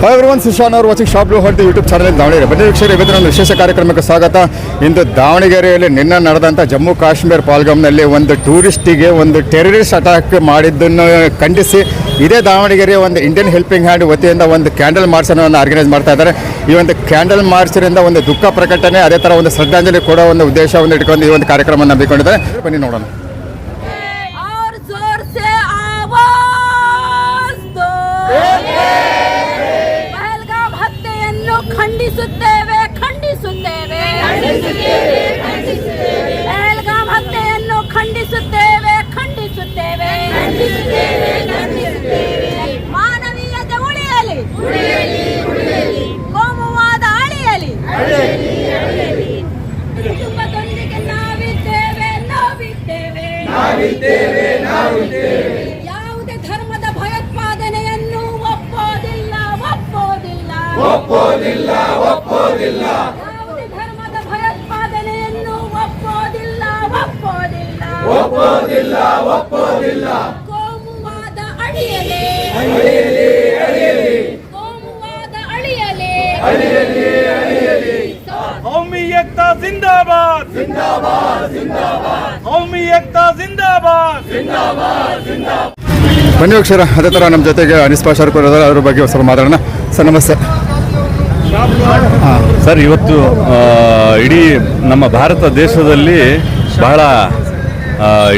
Hi everyone, Sushan ಅವರು watching shop blue heart YouTube channel Davanagere. ಬನ್ನಿ ವೀಕ್ಷಕರೇ, ಇವತ್ತಿನ ಒಂದು ವಿಶೇಷ ಕಾರ್ಯಕ್ರಮಕ್ಕೆ ಸ್ವಾಗತ. ಇಂದು ದಾವಣಗೆರೆಯಲ್ಲಿ ನಿನ್ನೆ ನಡೆದಂಥ ಜಮ್ಮು ಕಾಶ್ಮೀರ ಪಾಲ್ಗಾಮ್ನಲ್ಲಿ ಒಂದು ಟೂರಿಸ್ಟಿಗೆ ಒಂದು ಟೆರರಿಸ್ಟ್ ಅಟ್ಯಾಕ್ ಮಾಡಿದ್ದನ್ನು ಖಂಡಿಸಿ ಇದೇ ದಾವಣಗೆರೆಯ ಒಂದು ಇಂಡಿಯನ್ ಹೆಲ್ಪಿಂಗ್ ಹ್ಯಾಂಡ್ ವತಿಯಿಂದ ಒಂದು ಕ್ಯಾಂಡಲ್ ಮಾರ್ಚನ್ನು ಆರ್ಗನೈಸ್ ಮಾಡ್ತಾ ಇದ್ದಾರೆ. ಈ ಒಂದು ಕ್ಯಾಂಡಲ್ ಮಾರ್ಚ್ನಿಂದ ಒಂದು ದುಃಖ ಪ್ರಕಟಣೆ, ಅದೇ ಥರ ಒಂದು ಶ್ರದ್ಧಾಂಜಲಿ ಕೊಡೋ ಒಂದು ಉದ್ದೇಶವನ್ನು ಇಟ್ಕೊಂಡು ಈ ಒಂದು ಕಾರ್ಯಕ್ರಮ ನಂಬಿಕೊಂಡಿದ್ದಾರೆ. ಬನ್ನಿ ನೋಡೋಣ. ಖಂಡಿಸುತ್ತೇವೆ ಖಂಡಿಸುತ್ತೇವೆ ಪಹಲ್ಗಾಮ್ ಹತ್ಯೆಯನ್ನು ಖಂಡಿಸುತ್ತೇವೆ ಖಂಡಿಸುತ್ತೇವೆ. ಮಾನವೀಯತೆ ಉಳಿಯಲಿ, ಕೋಮುವಾದ ಅಳಿಯಲಿ. ಕುಟುಂಬದೊಂದಿಗೆ ನಾವಿದ್ದೇವೆ. ಯಾವುದೇ ಧರ್ಮದ ಭಯೋತ್ಪಾದನೆಯನ್ನು ಒಪ್ಪೋದಿಲ್ಲ. ಯಾವುದೇ ಧರ್ಮದ ಭಯೋತ್ಪಾದನೆಯನ್ನು ಒಪ್ಪೋದಿಲ್ಲ. ಕೋಮುವಾದ ಅಳಿಯಲಿ. ಕೌಮಿ ಏಕ್ತಾ ಜಿಂದಾಬಾದ್, ಕೌಮಿ ಏಕ್ತಾ ಜಿಂದಾಬಾದ್. ಬನ್ನಿ ವೀಕ್ಷಕರೇ, ಅದೇ ಥರ ನಮ್ಮ ಜೊತೆಗೆ ಅನಿಸ್ ಪಾಷಾ ಅವರು ಇದ್ದಾರೆ. ಅದ್ರ ಬಗ್ಗೆ ಸ್ವಲ್ಪ ಮಾತಾಡೋಣ. ಸರ್ ನಮಸ್ತೆ. ಸರ್, ಇವತ್ತು ಇಡೀ ನಮ್ಮ ಭಾರತ ದೇಶದಲ್ಲಿ ಬಹಳ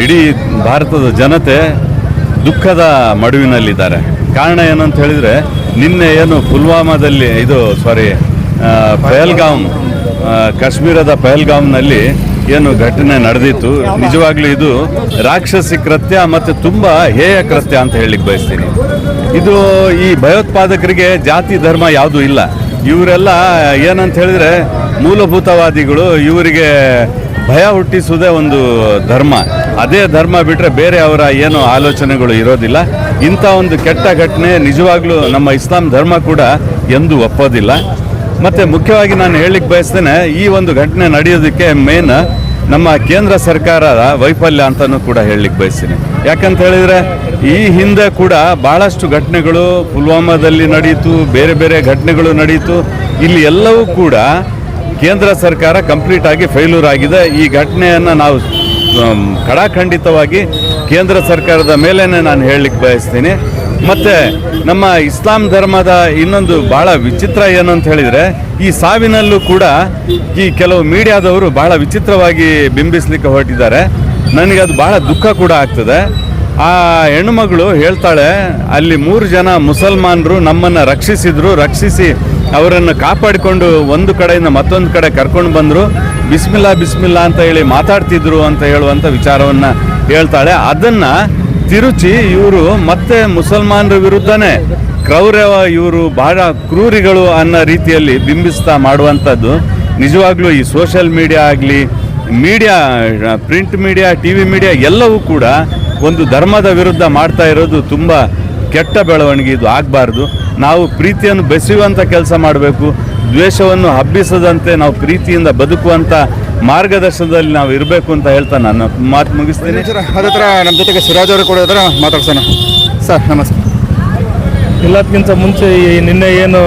ಇಡೀ ಭಾರತದ ಜನತೆ ದುಃಖದ ಮಡುವಿನಲ್ಲಿದ್ದಾರೆ. ಕಾರಣ ಏನಂತ ಹೇಳಿದರೆ, ನಿನ್ನೆ ಏನು ಪುಲ್ವಾಮಾದಲ್ಲಿ ಪಹಲ್ಗಾಮ್, ಕಾಶ್ಮೀರದ ಪಹಲ್ಗಾಮ್ನಲ್ಲಿ ಏನು ಘಟನೆ ನಡೆದಿತ್ತು, ನಿಜವಾಗ್ಲೂ ಇದು ರಾಕ್ಷಸಿ ಕೃತ್ಯ ಮತ್ತು ತುಂಬ ಹೇಯ ಕೃತ್ಯ ಅಂತ ಹೇಳಲಿಕ್ಕೆ ಬಯಸ್ತೀನಿ. ಇದು ಈ ಭಯೋತ್ಪಾದಕರಿಗೆ ಜಾತಿ ಧರ್ಮ ಯಾವುದೂ ಇಲ್ಲ. ಇವರೆಲ್ಲ ಏನಂತ ಹೇಳಿದರೆ ಮೂಲಭೂತವಾದಿಗಳು. ಇವರಿಗೆ ಭಯ ಹುಟ್ಟಿಸುವುದೇ ಒಂದು ಧರ್ಮ. ಅದೇ ಧರ್ಮ ಬಿಟ್ಟರೆ ಬೇರೆ ಅವರ ಏನು ಆಲೋಚನೆಗಳು ಇರೋದಿಲ್ಲ. ಇಂಥ ಒಂದು ಕೆಟ್ಟ ಘಟನೆ ನಿಜವಾಗ್ಲೂ ನಮ್ಮ ಇಸ್ಲಾಂ ಧರ್ಮ ಕೂಡ ಎಂದೂ ಒಪ್ಪೋದಿಲ್ಲ. ಮತ್ತು ಮುಖ್ಯವಾಗಿ ನಾನು ಹೇಳಲಿಕ್ಕೆ ಬಯಸ್ತೇನೆ, ಈ ಒಂದು ಘಟನೆ ನಡೆಯೋದಕ್ಕೆ ಮೇನ್ ನಮ್ಮ ಕೇಂದ್ರ ಸರ್ಕಾರದ ವೈಫಲ್ಯ ಅಂತಲೂ ಕೂಡ ಹೇಳಲಿಕ್ಕೆ ಬಯಸ್ತೀನಿ. ಯಾಕಂತ ಹೇಳಿದರೆ, ಈ ಹಿಂದೆ ಕೂಡ ಭಾಳಷ್ಟು ಘಟನೆಗಳು ಪುಲ್ವಾಮಾದಲ್ಲಿ ನಡೆಯಿತು, ಬೇರೆ ಬೇರೆ ಘಟನೆಗಳು ನಡೆಯಿತು. ಇಲ್ಲಿ ಎಲ್ಲವೂ ಕೂಡ ಕೇಂದ್ರ ಸರ್ಕಾರ ಕಂಪ್ಲೀಟ್ ಆಗಿ ಫೇಲ್ಯೂರ್ ಆಗಿದೆ. ಈ ಘಟನೆಯನ್ನು ನಾವು ಖಡಾಖಂಡಿತವಾಗಿ ಕೇಂದ್ರ ಸರ್ಕಾರದ ಮೇಲೇ ನಾನು ಹೇಳಲಿಕ್ಕೆ ಬಯಸ್ತೀನಿ. ಮತ್ತು ನಮ್ಮ ಇಸ್ಲಾಂ ಧರ್ಮದ ಇನ್ನೊಂದು ಭಾಳ ವಿಚಿತ್ರ ಏನು ಅಂತ ಹೇಳಿದರೆ, ಈ ಸಾವಿನಲ್ಲೂ ಕೂಡ ಈ ಕೆಲವು ಮೀಡಿಯಾದವರು ಭಾಳ ವಿಚಿತ್ರವಾಗಿ ಬಿಂಬಿಸಲಿಕ್ಕೆ ಹೊರಟಿದ್ದಾರೆ. ನನಗೆ ಅದು ಭಾಳ ದುಃಖ ಕೂಡ ಆಗ್ತದೆ. ಆ ಹೆಣ್ಣುಮಗಳು ಹೇಳ್ತಾಳೆ, ಅಲ್ಲಿ 3 ಜನ ಮುಸಲ್ಮಾನರು ನಮ್ಮನ್ನು ರಕ್ಷಿಸಿ ಅವರನ್ನು ಕಾಪಾಡಿಕೊಂಡು ಒಂದು ಕಡೆಯಿಂದ ಮತ್ತೊಂದು ಕಡೆ ಕರ್ಕೊಂಡು ಬಂದರು. ಬಿಸ್ಮಿಲ್ಲಾ ಅಂತ ಹೇಳಿ ಮಾತಾಡ್ತಿದ್ರು ಅಂತ ಹೇಳುವಂಥ ವಿಚಾರವನ್ನು ಹೇಳ್ತಾಳೆ. ಅದನ್ನು ತಿರುಚಿ ಇವರು ಮತ್ತೆ ಮುಸಲ್ಮಾನರ ವಿರುದ್ಧನೇ ಕ್ರೌರ್ಯ, ಇವರು ಬಹಳ ಕ್ರೂರಿಗಳು ಅನ್ನೋ ರೀತಿಯಲ್ಲಿ ಬಿಂಬಿಸ್ತಾ ಮಾಡುವಂಥದ್ದು ನಿಜವಾಗ್ಲೂ ಈ ಸೋಷಿಯಲ್ ಮೀಡಿಯಾ ಆಗಲಿ, ಪ್ರಿಂಟ್ ಮೀಡಿಯಾ, TV ಮೀಡಿಯಾ ಎಲ್ಲವೂ ಕೂಡ ಒಂದು ಧರ್ಮದ ವಿರುದ್ಧ ಮಾಡ್ತಾ ಇರೋದು ತುಂಬ ಕೆಟ್ಟ ಬೆಳವಣಿಗೆ. ಇದು ಆಗಬಾರ್ದು. ನಾವು ಪ್ರೀತಿಯನ್ನು ಬೆಸೆಯುವಂಥ ಕೆಲಸ ಮಾಡಬೇಕು. ದ್ವೇಷವನ್ನು ಹಬ್ಬಿಸದಂತೆ ನಾವು ಪ್ರೀತಿಯಿಂದ ಬದುಕುವಂಥ ಮಾರ್ಗದರ್ಶನದಲ್ಲಿ ನಾವು ಇರಬೇಕು ಅಂತ ಹೇಳ್ತಾ ನಾನು ಮಾತು ಮುಗಿಸ್ತೀನಿ. ಅದೇ ಥರ ನಮ್ಮ ಜೊತೆಗೆ ಸಿರಾಜ್ ಅವರು ಕೂಡ ಇದ್ದಾರೆ, ಮಾತಾಡ್ಸೋಣ. ಸರ್ ನಮಸ್ತೆ. ಎಲ್ಲದಕ್ಕಿಂತ ಮುಂಚೆ ನಿನ್ನೆ ಏನು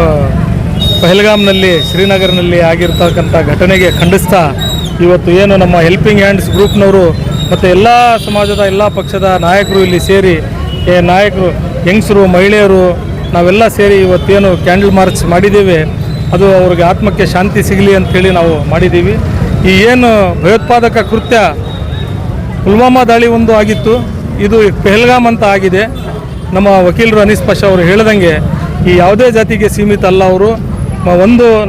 ಪಹಲ್ಗಾಮ್ನಲ್ಲಿ, ಶ್ರೀನಗರ್ನಲ್ಲಿ ಆಗಿರ್ತಕ್ಕಂಥ ಘಟನೆಗೆ ಖಂಡಿಸ್ತಾ ಇವತ್ತು ಏನು ನಮ್ಮ ಹೆಲ್ಪಿಂಗ್ ಹ್ಯಾಂಡ್ಸ್ ಗ್ರೂಪ್ನವರು ಮತ್ತು ಎಲ್ಲ ಸಮಾಜದ ಎಲ್ಲ ಪಕ್ಷದ ನಾಯಕರು ಇಲ್ಲಿ ಸೇರಿ, ನಾಯಕರು, ಯಂಗ್ಸರು, ಮಹಿಳೆಯರು ನಾವೆಲ್ಲ ಸೇರಿ ಇವತ್ತೇನು ಕ್ಯಾಂಡಲ್ ಮಾರ್ಚ್ ಮಾಡಿದ್ದೇವೆ, ಅದು ಅವ್ರಿಗೆ ಆತ್ಮಕ್ಕೆ ಶಾಂತಿ ಸಿಗಲಿ ಅಂಥೇಳಿ ನಾವು ಮಾಡಿದ್ದೀವಿ. ಈ ಏನು ಭಯೋತ್ಪಾದಕ ಕೃತ್ಯ ಪುಲ್ವಾಮಾ ದಾಳಿ ಒಂದು ಆಗಿತ್ತು, ಇದು ಪಹಲ್ಗಾಮ್ ಅಂತ ಆಗಿದೆ. ನಮ್ಮ ವಕೀಲರು ಅನೀಸ್ ಪಾಷಾ ಅವರು ಹೇಳ್ದಂಗೆ ಈ ಯಾವುದೇ ಜಾತಿಗೆ ಸೀಮಿತ ಅಲ್ಲ. ಅವರು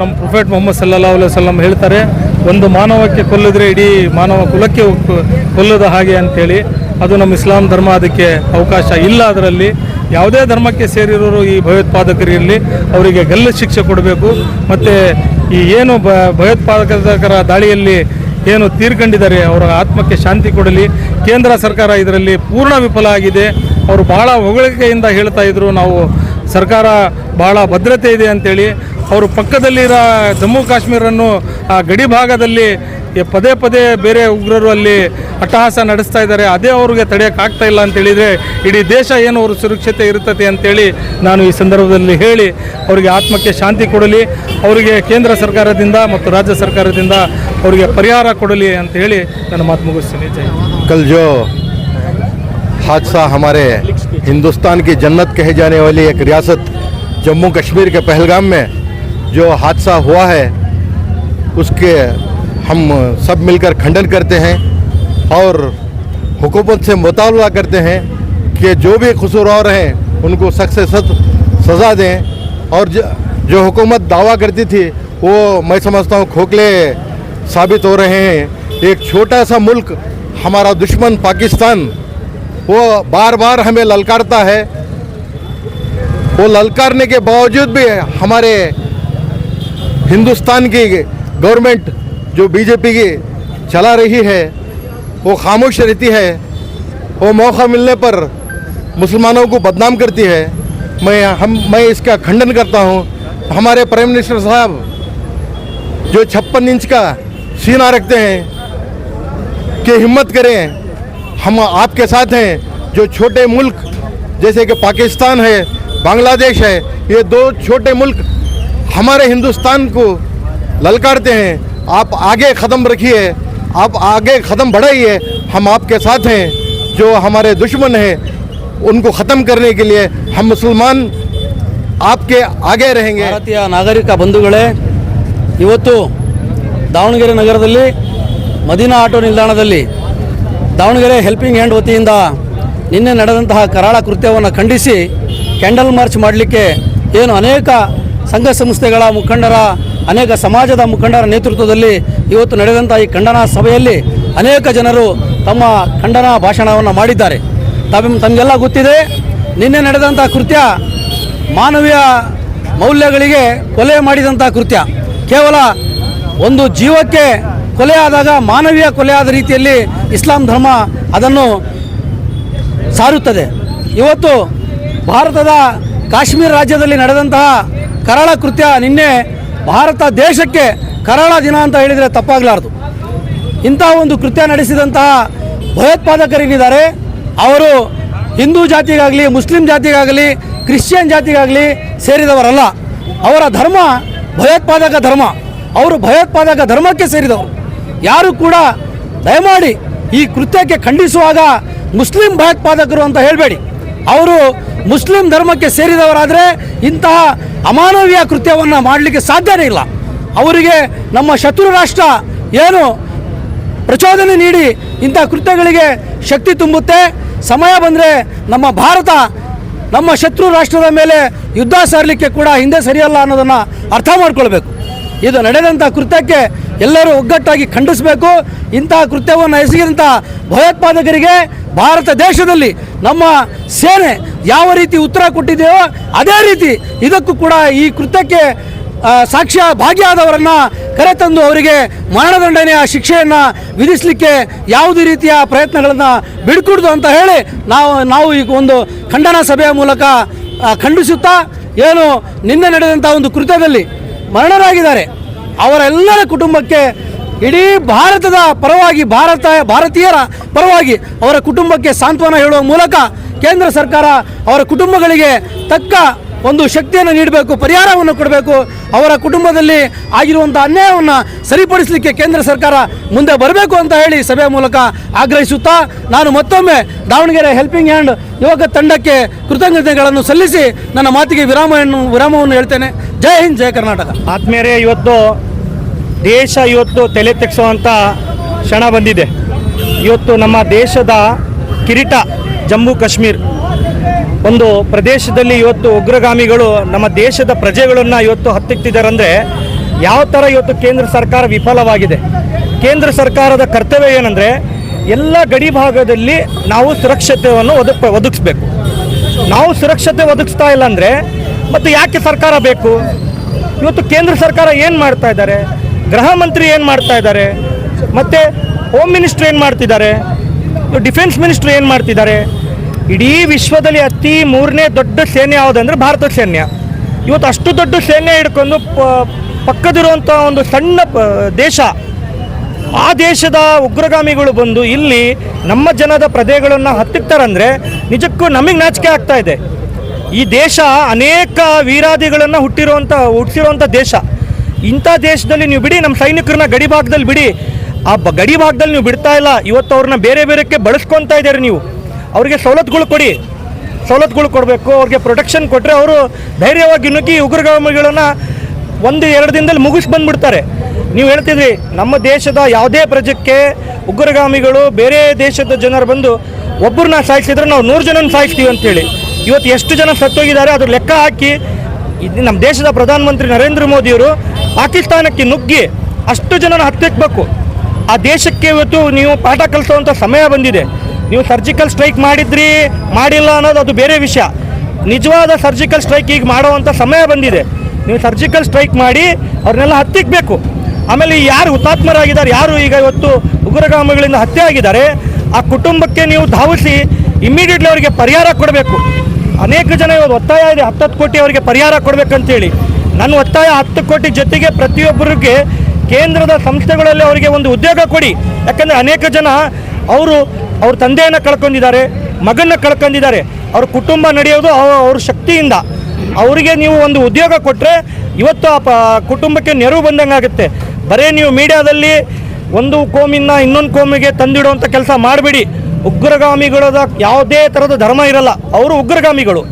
ನಮ್ಮ ಪ್ರೊಫೆಟ್ ಮೊಹಮ್ಮದ್ ಸಲ್ಲಲ್ಲಾಹು ಅಲೈಹಿ ವಸಲ್ಲಂ ಹೇಳ್ತಾರೆ, ಒಂದು ಮಾನವಕ್ಕೆ ಕೊಲ್ಲಿದ್ರೆ ಇಡೀ ಮಾನವ ಕುಲಕ್ಕೆ ಕೊಲ್ಲದ ಹಾಗೆ ಅಂಥೇಳಿ. ಅದು ನಮ್ಮ ಇಸ್ಲಾಂ ಧರ್ಮ, ಅದಕ್ಕೆ ಅವಕಾಶ ಇಲ್ಲ. ಅದರಲ್ಲಿ ಯಾವುದೇ ಧರ್ಮಕ್ಕೆ ಸೇರಿರೋರು ಈ ಭಯೋತ್ಪಾದಕರಿರಲಿ, ಅವರಿಗೆ ಗಲ್ಲು ಶಿಕ್ಷೆ ಕೊಡಬೇಕು. ಮತ್ತು ಈ ಏನು ಭಯೋತ್ಪಾದಕರ ದಾಳಿಯಲ್ಲಿ ಏನು ತೀರ್ಕೊಂಡಿದ್ದಾರೆ ಅವರ ಆತ್ಮಕ್ಕೆ ಶಾಂತಿ ಕೊಡಲಿ. ಕೇಂದ್ರ ಸರ್ಕಾರ ಇದರಲ್ಲಿ ಪೂರ್ಣ ವಿಫಲ ಆಗಿದೆ. ಅವರು ಭಾಳ ಹೊಗಳಿಕೆಯಿಂದ ಹೇಳ್ತಾ ಇದ್ರು, ನಾವು ಸರ್ಕಾರ ಭಾಳ ಭದ್ರತೆ ಇದೆ ಅಂಥೇಳಿ. ಅವರು ಪಕ್ಕದಲ್ಲಿರೋ ಜಮ್ಮು ಕಾಶ್ಮೀರನ್ನು ಆ ಗಡಿ ಭಾಗದಲ್ಲಿ ಪದೇ ಪದೇ ಬೇರೆ ಉಗ್ರರು ಅಲ್ಲಿ ಅಟ್ಟಹಾಸ ನಡೆಸ್ತಾ ಇದ್ದಾರೆ. ಅದೇ ಅವ್ರಿಗೆ ತಡೆಯೋಕ್ಕಾಗ್ತಾ ಇಲ್ಲ ಅಂತೇಳಿದರೆ ಇಡೀ ದೇಶ ಏನು ಅವರು ಸುರಕ್ಷತೆ ಇರ್ತದೆ ಅಂತೇಳಿ ನಾನು ಈ ಸಂದರ್ಭದಲ್ಲಿ ಹೇಳಿ ಅವರಿಗೆ ಆತ್ಮಕ್ಕೆ ಶಾಂತಿ ಕೊಡಲಿ, ಅವರಿಗೆ ಕೇಂದ್ರ ಸರ್ಕಾರದಿಂದ ಮತ್ತು ರಾಜ್ಯ ಸರ್ಕಾರದಿಂದ ಅವರಿಗೆ ಪರಿಹಾರ ಕೊಡಲಿ ಅಂತ ಹೇಳಿ ನನ್ನ ಮಾತು ಮುಗಿಸ್ತೀನಿ. ಜೈ ಹಿಂದ್. कल जो हादसा हमारे हिंदुस्तान की जन्नत कहे जाने वाली एक रियासत जम्मू कश्मीर के पहलगाम में जो हादसा हुआ है उसके हम सब मिलकर खंडन करते हैं और हुकूमत से मुतालबा करते हैं कि जो भी कसूरवार हैं उनको सख्त से सख्त सज़ा दें। और जो हुकूमत दावा करती थी वो मैं समझता हूँ खोखले साबित हो रहे हैं। एक छोटा सा मुल्क हमारा दुश्मन पाकिस्तान वो बार बार हमें ललकारता है। वो ललकारने के बावजूद भी हमारे हिंदुस्तान की गवर्नमेंट जो बीजेपी की चला रही है वो खामोश रहती है। वो मौका मिलने पर मुसलमानों को बदनाम करती है। मैं इसका खंडन करता हूँ। हमारे प्राइम मिनिस्टर साहब जो 56 इंच का सीना रखते हैं कि हिम्मत करें, हम आपके साथ हैं। जो छोटे मुल्क जैसे कि पाकिस्तान है, बांग्लादेश है, ये दो छोटे मुल्क हमारे हिंदुस्तान को ललकारते हैं। आप आगे कदम रखिए, आप आगे कदम बढ़ाइए, हम आपके साथ हैं। जो हमारे दुश्मन हैं उनको ख़त्म करने के लिए हम मुसलमान आपके आगे रहेंगे। ಭಾರತೀಯ ನಾಗರಿಕ ಬಂಧುಗಳೇ, ಇವತ್ತು ದಾವಣಗೆರೆ ನಗರದಲ್ಲಿ ಮದೀನಾ ಆಟೋ ನಿಲ್ದಾಣದಲ್ಲಿ ದಾವಣಗೆರೆ ಹೆಲ್ಪಿಂಗ್ ಹ್ಯಾಂಡ್ ವತಿಯಿಂದ ನಿನ್ನೆ ನಡೆದಂತಹ ಕರಾಳ ಕೃತ್ಯವನ್ನು ಖಂಡಿಸಿ ಕ್ಯಾಂಡಲ್ ಮಾರ್ಚ್ ಮಾಡಲಿಕ್ಕೆ ಏನು ಅನೇಕ ಸಂಘ ಸಂಸ್ಥೆಗಳ ಮುಖಂಡರ, ಅನೇಕ ಸಮಾಜದ ಮುಖಂಡರ ನೇತೃತ್ವದಲ್ಲಿ ಇವತ್ತು ನಡೆದಂಥ ಈ ಖಂಡನಾ ಸಭೆಯಲ್ಲಿ ಅನೇಕ ಜನರು ತಮ್ಮ ಖಂಡನಾ ಭಾಷಣವನ್ನು ಮಾಡಿದ್ದಾರೆ. ತಮಗೆಲ್ಲ ಗೊತ್ತಿದೆ, ನಿನ್ನೆ ನಡೆದಂಥ ಕೃತ್ಯ ಮಾನವೀಯ ಮೌಲ್ಯಗಳಿಗೆ ಕೊಲೆ ಮಾಡಿದಂಥ ಕೃತ್ಯ. ಕೇವಲ ಒಂದು ಜೀವಕ್ಕೆ ಕೊಲೆ ಆದಾಗ ಮಾನವೀಯ ಕೊಲೆ ಆದ ರೀತಿಯಲ್ಲಿ ಇಸ್ಲಾಂ ಧರ್ಮ ಅದನ್ನು ಸಾರುತ್ತದೆ. ಇವತ್ತು ಭಾರತದ ಕಾಶ್ಮೀರ ರಾಜ್ಯದಲ್ಲಿ ನಡೆದಂತಹ ಕರಾಳ ಕೃತ್ಯ ನಿನ್ನೆ ಭಾರತ ದೇಶಕ್ಕೆ ಕರಾಳ ದಿನ ಅಂತ ಹೇಳಿದರೆ ತಪ್ಪಾಗಲಾರದು. ಇಂತಹ ಒಂದು ಕೃತ್ಯ ನಡೆಸಿದಂತಹ ಭಯೋತ್ಪಾದಕರೇನಿದ್ದಾರೆ ಅವರು ಹಿಂದೂ ಜಾತಿಗಾಗಲಿ, ಮುಸ್ಲಿಂ ಜಾತಿಗಾಗಲಿ, ಕ್ರಿಶ್ಚಿಯನ್ ಜಾತಿಗಾಗಲಿ ಸೇರಿದವರಲ್ಲ. ಅವರ ಧರ್ಮ ಭಯೋತ್ಪಾದಕ ಧರ್ಮ, ಅವರು ಭಯೋತ್ಪಾದಕ ಧರ್ಮಕ್ಕೆ ಸೇರಿದವರು. ಯಾರು ಕೂಡ ದಯಮಾಡಿ ಈ ಕೃತ್ಯಕ್ಕೆ ಖಂಡಿಸುವಾಗ ಮುಸ್ಲಿಂ ಭಯೋತ್ಪಾದಕರು ಅಂತ ಹೇಳಬೇಡಿ. ಅವರು ಮುಸ್ಲಿಂ ಧರ್ಮಕ್ಕೆ ಸೇರಿದವರಾದರೆ ಇಂತಹ ಅಮಾನವೀಯ ಕೃತ್ಯವನ್ನು ಮಾಡಲಿಕ್ಕೆ ಸಾಧ್ಯನೇ ಇಲ್ಲ. ಅವರಿಗೆ ನಮ್ಮ ಶತ್ರು ರಾಷ್ಟ್ರ ಏನು ಪ್ರಚೋದನೆ ನೀಡಿ ಇಂಥ ಕೃತ್ಯಗಳಿಗೆ ಶಕ್ತಿ ತುಂಬುತ್ತೆ. ಸಮಯ ಬಂದರೆ ನಮ್ಮ ಭಾರತ ನಮ್ಮ ಶತ್ರು ರಾಷ್ಟ್ರದ ಮೇಲೆ ಯುದ್ಧ ಸಾರಲಿಕ್ಕೆ ಕೂಡ ಹಿಂದೆ ಸರಿಯಲ್ಲ ಅನ್ನೋದನ್ನು ಅರ್ಥ ಮಾಡ್ಕೊಳ್ಬೇಕು. ಇದು ನಡೆದಂಥ ಕೃತ್ಯಕ್ಕೆ ಎಲ್ಲರೂ ಒಗ್ಗಟ್ಟಾಗಿ ಖಂಡಿಸಬೇಕು. ಇಂತಹ ಕೃತ್ಯವನ್ನು ಎಸಗಿದಂಥ ಭಯೋತ್ಪಾದಕರಿಗೆ ಭಾರತ ದೇಶದಲ್ಲಿ ನಮ್ಮ ಸೇನೆ ಯಾವ ರೀತಿ ಉತ್ತರ ಕೊಟ್ಟಿದೆಯೋ ಅದೇ ರೀತಿ ಇದಕ್ಕೂ ಕೂಡ ಈ ಕೃತ್ಯಕ್ಕೆ ಸಾಕ್ಷ್ಯ ಭಾಗಿಯಾದವರನ್ನು ಕರೆತಂದು ಅವರಿಗೆ ಮರಣದಂಡನೆಯ ಶಿಕ್ಷೆಯನ್ನು ವಿಧಿಸಲಿಕ್ಕೆ ಯಾವುದೇ ರೀತಿಯ ಪ್ರಯತ್ನಗಳನ್ನು ಬಿಡ್ಕೂಡ್ದು ಅಂತ ಹೇಳಿ ನಾವು ಈಗ ಒಂದು ಖಂಡನಾ ಸಭೆಯ ಮೂಲಕ ಖಂಡಿಸುತ್ತಾ ಏನು ನಿನ್ನೆ ನಡೆದಂಥ ಒಂದು ಕೃತ್ಯದಲ್ಲಿ ಮರಣರಾಗಿದ್ದಾರೆ ಅವರೆಲ್ಲರ ಕುಟುಂಬಕ್ಕೆ ಇಡೀ ಭಾರತದ ಪರವಾಗಿ ಭಾರತೀಯರ ಪರವಾಗಿ ಅವರ ಕುಟುಂಬಕ್ಕೆ ಸಾಂತ್ವನ ಹೇಳುವ ಮೂಲಕ ಕೇಂದ್ರ ಸರ್ಕಾರ ಅವರ ಕುಟುಂಬಗಳಿಗೆ ತಕ್ಕ ಒಂದು ಶಕ್ತಿಯನ್ನು ನೀಡಬೇಕು, ಪರಿಹಾರವನ್ನು ಕೊಡಬೇಕು. ಅವರ ಕುಟುಂಬದಲ್ಲಿ ಆಗಿರುವಂಥ ಅನ್ಯಾಯವನ್ನು ಸರಿಪಡಿಸಲಿಕ್ಕೆ ಕೇಂದ್ರ ಸರ್ಕಾರ ಮುಂದೆ ಬರಬೇಕು ಅಂತ ಹೇಳಿ ಸಭೆಯ ಮೂಲಕ ಆಗ್ರಹಿಸುತ್ತಾ ನಾನು ಮತ್ತೊಮ್ಮೆ ದಾವಣಗೆರೆ ಹೆಲ್ಪಿಂಗ್ ಹ್ಯಾಂಡ್ ಯುವಕ ತಂಡಕ್ಕೆ ಕೃತಜ್ಞತೆಗಳನ್ನು ಸಲ್ಲಿಸಿ ನನ್ನ ಮಾತಿಗೆ ವಿರಾಮವನ್ನು ಹೇಳ್ತೇನೆ. ಜೈ ಹಿಂದ್, ಜೈ ಕರ್ನಾಟಕ. ಆತ್ಮೀಯರೇ, ದೇಶ ಇವತ್ತು ತಲೆ ತೆಗೆಸುವಂಥ ಕ್ಷಣ ಬಂದಿದೆ. ಇವತ್ತು ನಮ್ಮ ದೇಶದ ಕಿರೀಟ ಜಮ್ಮು ಕಾಶ್ಮೀರ್ ಒಂದು ಪ್ರದೇಶದಲ್ಲಿ ಇವತ್ತು ಉಗ್ರಗಾಮಿಗಳು ನಮ್ಮ ದೇಶದ ಪ್ರಜೆಗಳನ್ನು ಇವತ್ತು ಹತ್ತಿಕ್ತಿದ್ದಾರೆ. ಅಂದರೆ ಯಾವ ಥರ ಇವತ್ತು ಕೇಂದ್ರ ಸರ್ಕಾರ ವಿಫಲವಾಗಿದೆ. ಕೇಂದ್ರ ಸರ್ಕಾರದ ಕರ್ತವ್ಯ ಏನಂದರೆ ಎಲ್ಲ ಗಡಿ ಭಾಗದಲ್ಲಿ ನಾವು ಸುರಕ್ಷತೆಯನ್ನು ಒದಗಿಸ್ಬೇಕು. ನಾವು ಸುರಕ್ಷತೆ ಒದಗಿಸ್ತಾ ಇಲ್ಲ ಅಂದರೆ ಮತ್ತು ಯಾಕೆ ಸರ್ಕಾರ ಬೇಕು? ಇವತ್ತು ಕೇಂದ್ರ ಸರ್ಕಾರ ಏನು ಮಾಡ್ತಾ ಇದ್ದಾರೆ, ಗೃಹ ಮಂತ್ರಿ ಏನು ಮಾಡ್ತಾ ಇದ್ದಾರೆ, ಮತ್ತು ಹೋಮ್ ಮಿನಿಸ್ಟ್ರ್ ಏನು ಮಾಡ್ತಿದ್ದಾರೆ, ಡಿಫೆನ್ಸ್ ಮಿನಿಸ್ಟ್ರ್ ಏನು ಮಾಡ್ತಿದ್ದಾರೆ. ಇಡೀ ವಿಶ್ವದಲ್ಲಿ ಮೂರನೇ ದೊಡ್ಡ ಸೇನೆ ಯಾವುದಂದ್ರೆ ಭಾರತ ಸೈನ್ಯ. ಇವತ್ತು ಅಷ್ಟು ದೊಡ್ಡ ಸೈನ್ಯ ಹಿಡ್ಕೊಂಡು ಪಕ್ಕದಿರುವಂಥ ಒಂದು ಸಣ್ಣ ದೇಶ, ಆ ದೇಶದ ಉಗ್ರಗಾಮಿಗಳು ಬಂದು ಇಲ್ಲಿ ನಮ್ಮ ಜನದ ಪ್ರಜೆಗಳನ್ನು ಹತ್ತಿಕ್ತಾರಂದರೆ ನಿಜಕ್ಕೂ ನಮಗೆ ನಾಚಿಕೆ ಆಗ್ತಾ ಇದೆ. ಈ ದೇಶ ಅನೇಕ ವೀರಾದಿಗಳನ್ನು ಹುಟ್ಟಿಸಿರುವಂಥ ದೇಶ. ಇಂಥ ದೇಶದಲ್ಲಿ ನೀವು ಬಿಡಿ, ನಮ್ಮ ಸೈನಿಕರನ್ನ ಗಡಿ ಭಾಗದಲ್ಲಿ ಬಿಡಿ, ಆ ಗಡಿ ಭಾಗದಲ್ಲಿ ನೀವು ಬಿಡ್ತಾ ಇಲ್ಲ. ಇವತ್ತು ಅವ್ರನ್ನ ಬೇರೆ ಬೇರೆಕ್ಕೆ ಬಳಸ್ಕೊತಾ ಇದ್ದಾರೆ. ನೀವು ಅವ್ರಿಗೆ ಸವಲತ್ತುಗಳು ಕೊಡಬೇಕು, ಅವ್ರಿಗೆ ಪ್ರೊಟೆಕ್ಷನ್ ಕೊಟ್ಟರೆ ಅವರು ಧೈರ್ಯವಾಗಿ ನುಗ್ಗಿ ಉಗ್ರಗಾಮಿಗಳನ್ನು 1-2 ದಿನದಲ್ಲಿ ಮುಗಿಸಿ ಬಂದುಬಿಡ್ತಾರೆ. ನೀವು ಹೇಳ್ತಿದ್ರಿ ನಮ್ಮ ದೇಶದ ಯಾವುದೇ ಪ್ರಜೆಕ್ಕೆ ಉಗ್ರಗಾಮಿಗಳು ಬೇರೆ ದೇಶದ ಜನರು ಬಂದು ಒಬ್ಬರನ್ನ ಸಾಯಿಸಿದ್ರೆ ನಾವು 100 ಜನನ ಸಾಯಿಸ್ತೀವಿ ಅಂತೇಳಿ. ಇವತ್ತು ಎಷ್ಟು ಜನ ಸತ್ತೋಗಿದ್ದಾರೆ ಅದ್ರ ಲೆಕ್ಕ ಹಾಕಿ ಇದು ನಮ್ಮ ದೇಶದ ಪ್ರಧಾನಮಂತ್ರಿ ನರೇಂದ್ರ ಮೋದಿಯವರು ಪಾಕಿಸ್ತಾನಕ್ಕೆ ನುಗ್ಗಿ ಅಷ್ಟು ಜನನ ಹತ್ತಿಕ್ಬೇಕು. ಆ ದೇಶಕ್ಕೆ ಇವತ್ತು ನೀವು ಪಾಠ ಕಲಿಸುವಂಥ ಸಮಯ ಬಂದಿದೆ. ನೀವು ಸರ್ಜಿಕಲ್ ಸ್ಟ್ರೈಕ್ ಮಾಡಿಲ್ಲ ಅನ್ನೋದು ಅದು ಬೇರೆ ವಿಷಯ. ನಿಜವಾದ ಸರ್ಜಿಕಲ್ ಸ್ಟ್ರೈಕ್ ಈಗ ಮಾಡುವಂಥ ಸಮಯ ಬಂದಿದೆ. ನೀವು ಸರ್ಜಿಕಲ್ ಸ್ಟ್ರೈಕ್ ಮಾಡಿ ಅವ್ರನ್ನೆಲ್ಲ ಹತ್ತಿಕ್ಬೇಕು. ಆಮೇಲೆ ಯಾರು ಹುತಾತ್ಮರಾಗಿದ್ದಾರೆ, ಯಾರು ಈಗ ಇವತ್ತು ಉಗ್ರಗಾಮಿಗಳಿಂದ ಹತ್ಯೆ ಆಗಿದ್ದಾರೆ, ಆ ಕುಟುಂಬಕ್ಕೆ ನೀವು ಧಾವಿಸಿ ಇಮ್ಮಿಡಿಯೇಟ್ಲಿ ಅವರಿಗೆ ಪರಿಹಾರ ಕೊಡಬೇಕು. ಅನೇಕ ಜನ ಇವತ್ತು ಒತ್ತಾಯ ಇದೆ 10 ಕೋಟಿ ಅವರಿಗೆ ಪರಿಹಾರ ಕೊಡಬೇಕಂತೇಳಿ. ನನ್ನ ಒತ್ತಾಯ 10 ಕೋಟಿ ಜೊತೆಗೆ ಪ್ರತಿಯೊಬ್ಬರಿಗೆ ಕೇಂದ್ರದ ಸಂಸ್ಥೆಗಳಲ್ಲಿ ಅವರಿಗೆ ಒಂದು ಉದ್ಯೋಗ ಕೊಡಿ. ಯಾಕಂದರೆ ಅನೇಕ ಜನ ಅವ್ರ ತಂದೆಯನ್ನು ಕಳ್ಕೊಂಡಿದ್ದಾರೆ, ಮಗನ್ನ ಕಳ್ಕೊಂಡಿದ್ದಾರೆ. ಅವ್ರ ಕುಟುಂಬ ನಡೆಯೋದು ಅವ್ರ ಶಕ್ತಿಯಿಂದ. ಅವರಿಗೆ ನೀವು ಒಂದು ಉದ್ಯೋಗ ಕೊಟ್ಟರೆ ಇವತ್ತು ಆ ಕುಟುಂಬಕ್ಕೆ ನೆರವು ಬಂದಂಗೆ ಆಗುತ್ತೆ. ಬರೀ ನೀವು ಮೀಡಿಯಾದಲ್ಲಿ ಒಂದು ಕೋಮಿನ ಇನ್ನೊಂದು ಕೋಮಿಗೆ ತಂದಿಡುವಂಥ ಕೆಲಸ ಮಾಡಬೇಡಿ. ಉಗ್ರಗಾಮಿಗಳದ ಯಾವುದೇ ಥರದ ಧರ್ಮ ಇರಲ್ಲ. ಅವರು ಉಗ್ರಗಾಮಿಗಳು.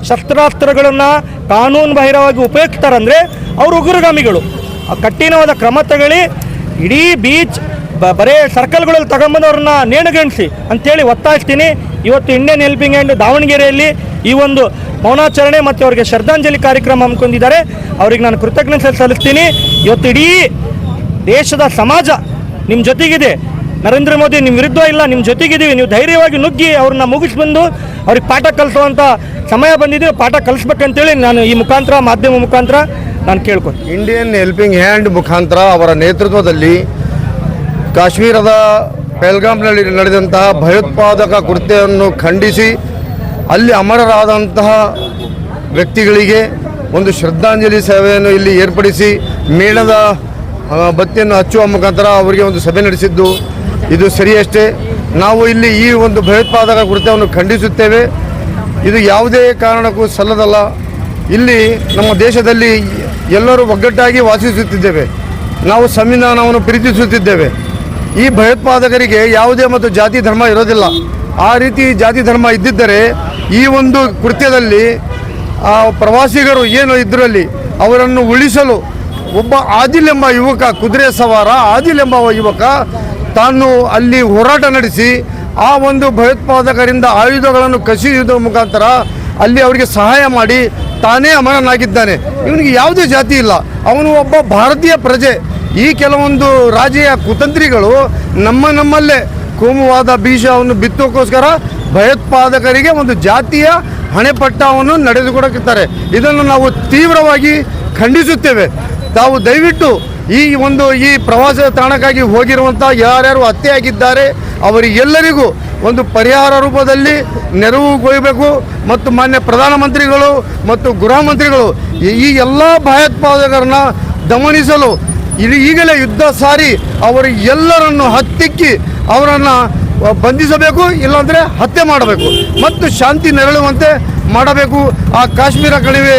ಶಸ್ತ್ರಾಸ್ತ್ರಗಳನ್ನು ಕಾನೂನು ಬಾಹಿರವಾಗಿ ಉಪಯೋಗಿಸ್ತಾರಂದರೆ ಅವರು ಉಗ್ರಗಾಮಿಗಳು. ಕಠಿಣವಾದ ಕ್ರಮ ತಗೊಳ್ಳಿ. ಇಡೀ ಬೀಚ್ ಬರೇ ಸರ್ಕಲ್ಗಳಲ್ಲಿ ತಗೊಂಬಂದು ಅವ್ರನ್ನ ನೇಣುಗಣಿಸಿ ಅಂತೇಳಿ ಒತ್ತಾಯಿಸ್ತೀನಿ. ಇವತ್ತು ಇಂಡಿಯನ್ ಹೆಲ್ಪಿಂಗ್ ಹ್ಯಾಂಡ್ ದಾವಣಗೆರೆಯಲ್ಲಿ ಈ ಒಂದು ಮೌನಾಚರಣೆ ಮತ್ತು ಅವರಿಗೆ ಶ್ರದ್ಧಾಂಜಲಿ ಕಾರ್ಯಕ್ರಮ ಹಮ್ಮಿಕೊಂಡಿದ್ದಾರೆ. ಅವ್ರಿಗೆ ನಾನು ಕೃತಜ್ಞತೆ ಸಲ್ಲಿಸ್ತೀನಿ. ಇವತ್ತು ಇಡೀ ದೇಶದ ಸಮಾಜ ನಿಮ್ಮ ಜೊತೆಗಿದೆ. ನರೇಂದ್ರ ಮೋದಿ ನಿಮ್ಮ ವಿರುದ್ಧ ಇಲ್ಲ, ನಿಮ್ಮ ಜೊತೆಗಿದ್ದೀವಿ. ನೀವು ಧೈರ್ಯವಾಗಿ ನುಗ್ಗಿ ಅವ್ರನ್ನ ಮುಗಿಸಿ ಬಂದು ಅವ್ರಿಗೆ ಪಾಠ ಕಲಿಸುವಂಥ ಸಮಯ ಬಂದಿದೆ. ಪಾಠ ಕಲಿಸ್ಬೇಕಂತೇಳಿ ನಾನು ಈ ಮುಖಾಂತರ, ಮಾಧ್ಯಮ ಮುಖಾಂತರ ನಾನು ಕೇಳ್ಕೊತೀನಿ. ಇಂಡಿಯನ್ ಹೆಲ್ಪಿಂಗ್ ಹ್ಯಾಂಡ್ ಮುಖಾಂತರ ಅವರ ನೇತೃತ್ವದಲ್ಲಿ ಕಾಶ್ಮೀರದ ಪಹಲ್ಗಾಮ್ನಲ್ಲಿ ನಡೆದಂತಹ ಭಯೋತ್ಪಾದಕ ಕೃತ್ಯವನ್ನು ಖಂಡಿಸಿ ಅಲ್ಲಿ ಅಮರರಾದಂತಹ ವ್ಯಕ್ತಿಗಳಿಗೆ ಒಂದು ಶ್ರದ್ಧಾಂಜಲಿ ಸಭೆಯನ್ನು ಇಲ್ಲಿ ಏರ್ಪಡಿಸಿ ಮೇಣದ ಬತ್ತಿಯನ್ನು ಹಚ್ಚುವ ಮುಖಾಂತರ ಅವರಿಗೆ ಒಂದು ಸಭೆ ನಡೆಸಿದ್ದು ಇದು ಸರಿಯಷ್ಟೇ. ನಾವು ಇಲ್ಲಿ ಈ ಒಂದು ಭಯೋತ್ಪಾದಕ ಕೃತ್ಯವನ್ನು ಖಂಡಿಸುತ್ತೇವೆ. ಇದು ಯಾವುದೇ ಕಾರಣಕ್ಕೂ ಸಲ್ಲದಲ್ಲ. ಇಲ್ಲಿ ನಮ್ಮ ದೇಶದಲ್ಲಿ ಎಲ್ಲರೂ ಒಗ್ಗಟ್ಟಾಗಿ ವಾಸಿಸುತ್ತಿದ್ದೇವೆ. ನಾವು ಸಂವಿಧಾನವನ್ನು ಪ್ರೀತಿಸುತ್ತಿದ್ದೇವೆ. ಈ ಭಯೋತ್ಪಾದಕರಿಗೆ ಯಾವುದೇ ಮತ್ತು ಜಾತಿ ಧರ್ಮ ಇರೋದಿಲ್ಲ. ಆ ರೀತಿ ಜಾತಿ ಧರ್ಮ ಇದ್ದಿದ್ದರೆ ಈ ಒಂದು ಕೃತ್ಯದಲ್ಲಿ ಆ ಪ್ರವಾಸಿಗರು ಏನು ಇದರಲ್ಲಿ ಅವರನ್ನು ಉಳಿಸಲು ಒಬ್ಬ ಆದಿಲ್ ಎಂಬ ಯುವಕ, ಕುದುರೆ ಸವಾರ ಆದಿಲ್ ಎಂಬ ಯುವಕ ತಾನು ಅಲ್ಲಿ ಹೋರಾಟ ನಡೆಸಿ ಆ ಒಂದು ಭಯೋತ್ಪಾದಕರಿಂದ ಆಯುಧಗಳನ್ನು ಕಸಿಯುವುದರ ಮುಖಾಂತರ ಅಲ್ಲಿ ಅವರಿಗೆ ಸಹಾಯ ಮಾಡಿ ತಾನೇ ಅಮರನಾಗಿದ್ದಾನೆ. ಇವನಿಗೆ ಯಾವುದೇ ಜಾತಿ ಇಲ್ಲ. ಅವನು ಒಬ್ಬ ಭಾರತೀಯ ಪ್ರಜೆ. ಈ ಕೆಲವೊಂದು ರಾಜೀಯ ಕುತಂತ್ರಿಗಳು ನಮ್ಮಲ್ಲೇ ಕೋಮುವಾದ ಬೀಜವನ್ನು ಬಿತ್ತೋಕ್ಕೋಸ್ಕರ ಭಯೋತ್ಪಾದಕರಿಗೆ ಒಂದು ಜಾತಿಯ ಹಣೆಪಟ್ಟವನ್ನು ನಡೆದುಕೊಡುತ್ತಾರೆ. ಇದನ್ನು ನಾವು ತೀವ್ರವಾಗಿ ಖಂಡಿಸುತ್ತೇವೆ. ತಾವು ದಯವಿಟ್ಟು ಈ ಪ್ರವಾಸ ತಾಣಕ್ಕಾಗಿ ಹೋಗಿರುವಂಥ ಯಾರ್ಯಾರು ಹತ್ಯೆಯಾಗಿದ್ದಾರೆ ಅವರಿಗೆಲ್ಲರಿಗೂ ಒಂದು ಪರಿಹಾರ ರೂಪದಲ್ಲಿ ನೆರವುಗೊಳ್ಳಬೇಕು. ಮತ್ತು ಮಾನ್ಯ ಪ್ರಧಾನಮಂತ್ರಿಗಳು ಮತ್ತು ಗೃಹ ಮಂತ್ರಿಗಳು ಈ ಎಲ್ಲ ಭಯೋತ್ಪಾದಕರನ್ನ ದಮನಿಸಲು ಈಗಲೇ ಯುದ್ಧ ಸಾರಿ ಅವರು ಎಲ್ಲರನ್ನು ಹತ್ತಿಕ್ಕಿ ಅವರನ್ನು ಬಂಧಿಸಬೇಕು, ಇಲ್ಲಾಂದರೆ ಹತ್ಯೆ ಮಾಡಬೇಕು ಮತ್ತು ಶಾಂತಿ ನೆರಳುವಂತೆ ಮಾಡಬೇಕು. ಆ ಕಾಶ್ಮೀರ ಕಣಿವೆ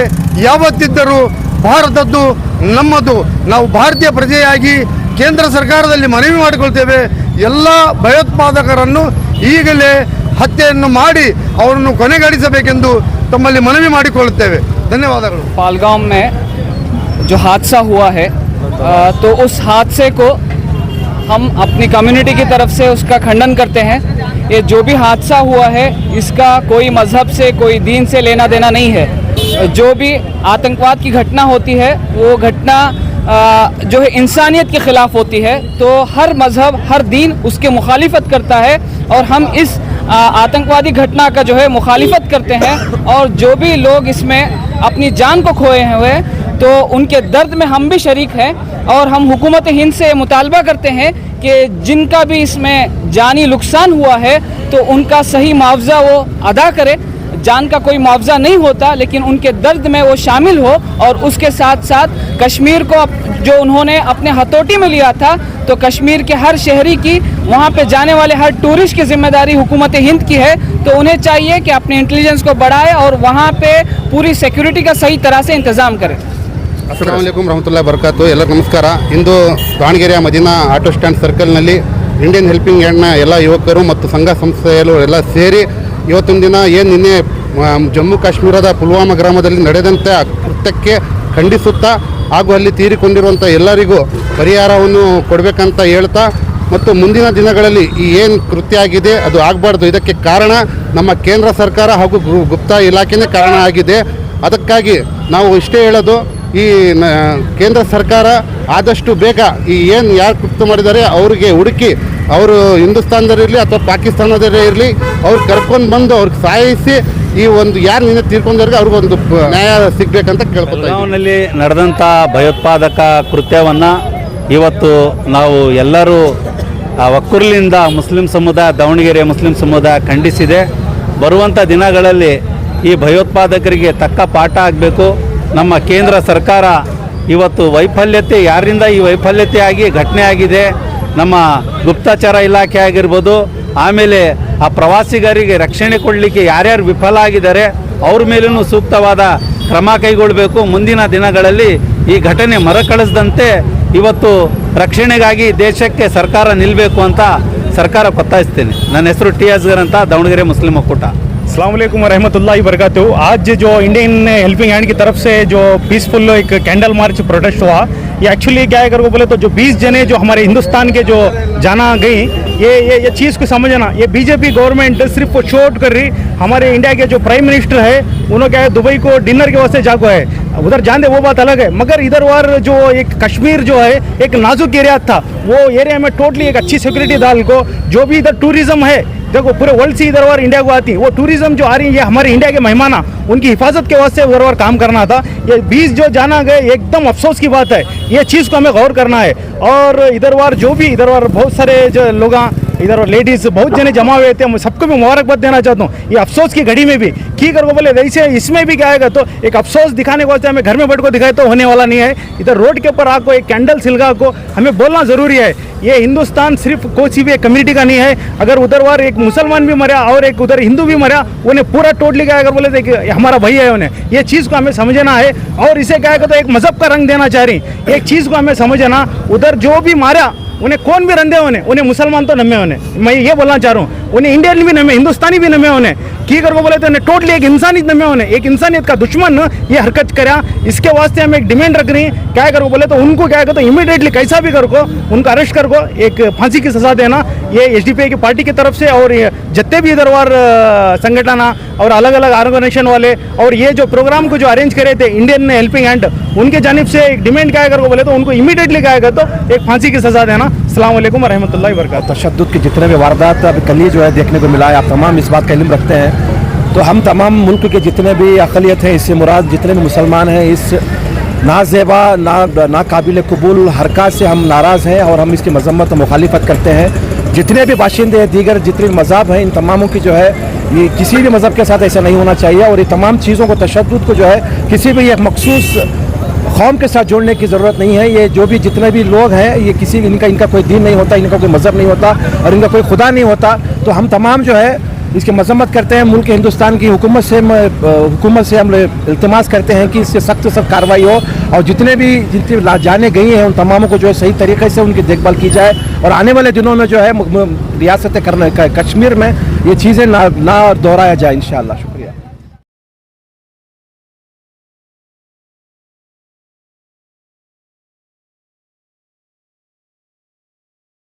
ಯಾವತ್ತಿದ್ದರೂ ಭಾರತದ್ದು, ನಮ್ಮದು. ನಾವು ಭಾರತೀಯ ಪ್ರಜೆಯಾಗಿ ಕೇಂದ್ರ ಸರ್ಕಾರದಲ್ಲಿ ಮನವಿ ಮಾಡಿಕೊಳ್ತೇವೆ. ಎಲ್ಲ ಭಯೋತ್ಪಾದಕರನ್ನು ಈಗಲೇ ಹತ್ಯೆಯನ್ನು ಮಾಡಿ ಅವರನ್ನು ಕೊನೆಗಾಣಿಸಬೇಕೆಂದು ತಮ್ಮಲ್ಲಿ ಮನವಿ ಮಾಡಿಕೊಳ್ಳುತ್ತೇವೆ. ಧನ್ಯವಾದಗಳು. पहलगाम में जो हादसा हुआ है तो उस हादसे को हम अपनी कम्युनिटी की तरफ से उसका खंडन करते हैं। ये जो भी हादसा हुआ है इसका कोई मज़हब से, कोई दीन से लेना देना नहीं है। जो भी आतंकवाद की घटना होती है वो घटना जो है इंसानियत के ख़िलाफ़ होती है। तो हर मज़हब, हर दीन उसके मुखालिफत करता है और हम इस आतंकवादी घटना का जो है मुखालिफत करते हैं। और जो भी लोग इसमें अपनी जान को खोए हुए तो उनके दर्द में हम भी शरीक हैं। और हम हुकूमत हिंद से मुतालबा करते हैं कि जिनका भी इसमें जानी नुकसान हुआ है तो उनका सही मुआवजा वो अदा करे। जान का कोई मुआवजा नहीं होता, लेकिन उनके दर्द में वो शामिल हो और उसके साथ साथ कश्मीर को जो उन्होंने अपने हथौटी में लिया था, तो कश्मीर के हर शहरी की, वहाँ पे जाने वाले हर टूरिस्ट की जिम्मेदारी हुकूमत हिंद की है। तो उन्हें चाहिए कि अपने इंटेलिजेंस को बढ़ाए और वहाँ पे पूरी सिक्योरिटी का सही तरह से इंतज़ाम करें। ಅಸ್ಸಲಾಂ ವಲೈಕುಂ ರಹಮತುಲ್ಲಾಹಿ ಬರ್ಕಾತು. ಎಲ್ಲರಿಗೂ ನಮಸ್ಕಾರ. ಇಂದು ದಾವಣಗೆರೆಯ ಮದೀನಾ ಆಟೋ ಸ್ಟ್ಯಾಂಡ್ ಸರ್ಕಲ್ನಲ್ಲಿ ಇಂಡಿಯನ್ ಹೆಲ್ಪಿಂಗ್ ಹ್ಯಾಂಡ್ನ ಎಲ್ಲ ಯುವಕರು ಮತ್ತು ಸಂಘ ಸಂಸ್ಥೆಗಳು ಎಲ್ಲ ಸೇರಿ ಇವತ್ತಿನ ದಿನ ಏನು ನಿನ್ನೆ ಜಮ್ಮು ಕಾಶ್ಮೀರದ ಪುಲ್ವಾಮಾ ಗ್ರಾಮದಲ್ಲಿ ನಡೆದಂಥ ಕೃತ್ಯಕ್ಕೆ ಖಂಡಿಸುತ್ತಾ ಹಾಗೂ ಅಲ್ಲಿ ತೀರಿಕೊಂಡಿರುವಂಥ ಎಲ್ಲರಿಗೂ ಪರಿಹಾರವನ್ನು ಕೊಡಬೇಕಂತ ಹೇಳ್ತಾ ಮತ್ತು ಮುಂದಿನ ದಿನಗಳಲ್ಲಿ ಈ ಏನು ಕೃತ್ಯ ಆಗಿದೆ ಅದು ಆಗಬಾರ್ದು. ಇದಕ್ಕೆ ಕಾರಣ ನಮ್ಮ ಕೇಂದ್ರ ಸರ್ಕಾರ ಹಾಗೂ ಗುಪ್ತಾ ಇಲಾಖೆನೇ ಕಾರಣ ಆಗಿದೆ. ಅದಕ್ಕಾಗಿ ನಾವು ಇಷ್ಟೇ ಹೇಳೋದು, ಈ ಕೇಂದ್ರ ಸರ್ಕಾರ ಆದಷ್ಟು ಬೇಗ ಈ ಏನು ಯಾರು ಕೃತ್ಯ ಮಾಡಿದ್ದಾರೆ ಅವರಿಗೆ ಹುಡುಕಿ, ಅವರು ಹಿಂದೂಸ್ತಾನದಲ್ಲಿರಲಿ ಅಥವಾ ಪಾಕಿಸ್ತಾನದಲ್ಲೇ ಇರಲಿ, ಅವ್ರು ಕರ್ಕೊಂಡು ಬಂದು ಅವ್ರಿಗೆ ಸಾಯಿಸಿ ಈ ಒಂದು ಯಾರು ನಿನ್ನೆ ತೀರ್ಕೊಂಡವ್ರಿಗೆ ಅವ್ರಿಗೊಂದು ನ್ಯಾಯ ಸಿಗಬೇಕಂತ ಕೇಳ್ಕೊತಾ ಇದ್ದೀವಿ. ಬೆಳಗಾವಿನಲ್ಲಿ ನಡೆದಂಥ ಭಯೋತ್ಪಾದಕ ಕೃತ್ಯವನ್ನು ಇವತ್ತು ನಾವು ಎಲ್ಲರೂ ಒಕ್ಕೂರ್ಲಿಂದ ಮುಸ್ಲಿಂ ಸಮುದಾಯ, ದಾವಣಗೆರೆ ಮುಸ್ಲಿಂ ಸಮುದಾಯ ಖಂಡಿಸಿದೆ. ಬರುವಂಥ ದಿನಗಳಲ್ಲಿ ಈ ಭಯೋತ್ಪಾದಕರಿಗೆ ತಕ್ಕ ಪಾಠ ಆಗಬೇಕು. ನಮ್ಮ ಕೇಂದ್ರ ಸರ್ಕಾರ ಇವತ್ತು ವೈಫಲ್ಯತೆ, ಯಾರಿಂದ ಈ ವೈಫಲ್ಯತೆ ಆಗಿ ಘಟನೆ ಆಗಿದೆ, ನಮ್ಮ ಗುಪ್ತಚರ ಇಲಾಖೆ ಆಗಿರ್ಬೋದು, ಆಮೇಲೆ ಆ ಪ್ರವಾಸಿಗರಿಗೆ ರಕ್ಷಣೆ ಕೊಡಲಿಕ್ಕೆ ಯಾರ್ಯಾರು ವಿಫಲ ಆಗಿದ್ದಾರೆ ಅವ್ರ ಮೇಲೂ ಸೂಕ್ತವಾದ ಕ್ರಮ ಕೈಗೊಳ್ಳಬೇಕು. ಮುಂದಿನ ದಿನಗಳಲ್ಲಿ ಈ ಘಟನೆ ಮರುಕಳಿಸದಂತೆ ಇವತ್ತು ರಕ್ಷಣೆಗಾಗಿ ದೇಶಕ್ಕೆ ಸರ್ಕಾರ ನಿಲ್ಲಬೇಕು ಅಂತ ಸರ್ಕಾರ ಒತ್ತಾಯಿಸ್ತೇನೆ. ನನ್ನ ಹೆಸರು ಟಿ ಅಸ್ಗರ್ ಅಂತ, ದಾವಣಗೆರೆ ಮುಸ್ಲಿಂ ಒಕ್ಕೂಟ. अस्सलाम वालेकुम रहमतुल्लाहि वबरकातुहू। आज जो इंडियन हेल्पिंग हैंड की तरफ से जो पीसफुल एक कैंडल मार्च प्रोटेस्ट हुआ, ये एक्चुअली क्या है, अगर को बोले तो जो 20 जने जो हमारे हिंदुस्तान के जो जाना गई, ये चीज़ को समझना, ये बीजेपी गवर्नमेंट सिर्फ शो आउट कर रही। हमारे इंडिया के जो प्राइम मिनिस्टर है उन्होंने क्या है, दुबई को डिनर के वास्ते जागो है, उधर जान दे वो बात अलग है, मगर इधर वार जो एक कश्मीर जो है एक नाजुक एरिया था, वो एरिया में टोटली एक अच्छी सिक्योरिटी डाल को, जो भी इधर टूरिज्म है, देखो पूरे वर्ल्ड से इधर वार इंडिया को आती है, वो टूरिज्म जो आ रही है, ये हमारे इंडिया के मेहमान, उनकी हिफाजत के वास्ते उधर वार काम करना था। ये 20 जो जाना गए, एकदम अफसोस की बात है। ये चीज़ को हमें गौर करना है। और इधर वार जो भी इधर वार बहुत सारे जो लोग, इधर लेडीज़ बहुत जने जमा हुए थे, मैं सबको भी मुबारकबाद देना चाहता हूँ। ये अफसोस की घड़ी में भी की कर को बोले वैसे इसमें भी क्या आएगा, तो एक अफसोस दिखाने को वास्ते हमें घर में बैठ को दिखाए तो होने वाला नहीं है। इधर रोड के ऊपर आको एक कैंडल सिलगा को हमें बोलना ज़रूरी है। ये हिंदुस्तान सिर्फ कोई भी एक कम्युनिटी का नहीं है। अगर उधर वार एक मुसलमान भी मरा और एक उधर हिंदू भी मरा, उन्हें पूरा टोटली क्या अगर बोले तो हमारा भाई है उन्हें, ये चीज़ को हमें समझना है। और इसे क्या है तो एक मज़हब का रंग देना चाह रही, एक चीज़ को हमें समझना, उधर जो भी मारा उन्हें कौन भी रंधे उन्हें मुसलमान तो नमे उन्हें, मैं ये बोलना चाह रहा हूँ, उन्हें इंडियन भी नमे, हिंदुस्तानी भी नमे उन्हें की कर को बोले तो उन्हें टोटली एक इंसानियत नमे उन्हें, एक इंसानियत का दुश्मन ये हरकत करा। इसके वास्ते हम एक डिमांड रख रही, क्या कर को बोले तो उनको क्या कर तो इमीडिएटली कैसा भी कर को उनको अरेस्ट कर को एक फांसी की सज़ा देना। ये एसडीपीआई की पार्टी की तरफ से और जितने भी इधर वार संगठन और अलग अलग ऑर्गेनाइजेशन वाले और ये जो प्रोग्राम को जो अरेंज करे थे इंडियन हेल्पिंग हैंड, उनके जानिब से एक डिमांड क्या कर को बोले तो उनको इमीडिएटली क्या कर तो एक फांसी की सज़ा देना। अस्सलाम वालेकुम रहमतुल्लाहि वबरकातुहू। तशद्दुद के जितने भी वारदात अभी कल ही जो है देखने को मिला है, आप तमाम इस बात का इल्म रखते हैं। तो हम तमाम मुल्क के जितने भी अक़लियत हैं, इससे मुराद जितने भी मुसलमान हैं, इस नाजेबा ना काबिल कबूल हरकत से हम नाराज़ हैं और हम इसकी मजम्मत और मुखालिफत करते हैं। जितने भी बाशिंदे दीगर जितने भी मज़हब हैं, इन तमामों की जो है ये किसी भी मज़हब के साथ ऐसा नहीं होना चाहिए। और ये तमाम चीज़ों को, तशद्दुद को जो है किसी भी एक मखसूस कौम के साथ जोड़ने की ज़रूरत नहीं है। ये जो भी जितने भी लोग हैं, ये किसी इनका कोई दीन नहीं होता, इनका कोई मज़हब नहीं होता और इनका कोई खुदा नहीं होता। तो हम तमाम जो है इसकी मजम्मत करते हैं। मुल्क हिंदुस्तान की हुकूमत से हम इल्तिमास करते हैं कि इससे सख्त सख्त कार्रवाई हो और जितने जाने गई हैं उन तमामों को जो है सही तरीके से उनकी देखभाल की जाए। और आने वाले दिनों में जो है रियासत कश्मीर में ये चीज़ें ना दोहराया जाए इंशाअल्लाह।